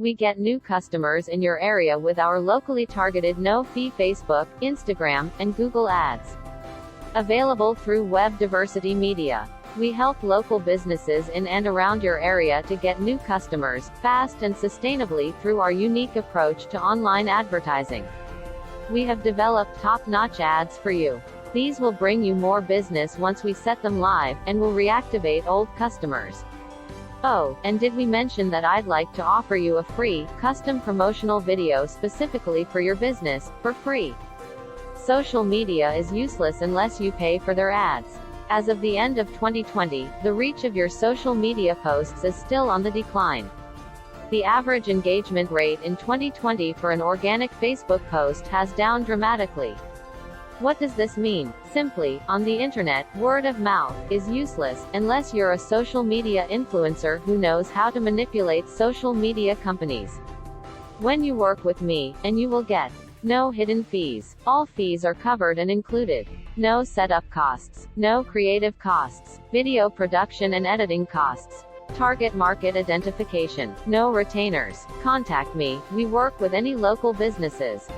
We get new customers in your area with our locally targeted no-fee Facebook, Instagram, and Google ads. Available through Web Diversity Media. We help local businesses in and around your area to get new customers, fast and sustainably through our unique approach to online advertising. We have developed top-notch ads for you. These will bring you more business once we set them live, and will reactivate old customers. Oh, and did we mention that I'd like to offer you a free, custom promotional video specifically for your business, for free? Social media is useless unless you pay for their ads. As of the end of 2020, the reach of your social media posts is still on the decline. The average engagement rate in 2020 for an organic Facebook post has down dramatically. What does this mean? Simply, on the internet, word of mouth is useless unless you're a social media influencer who knows how to manipulate social media companies. When you work with me, and you will get no hidden fees. All fees are covered and included. No setup costs. No creative costs. Video production and editing costs. Target market identification. No retainers. Contact me. We work with any local businesses.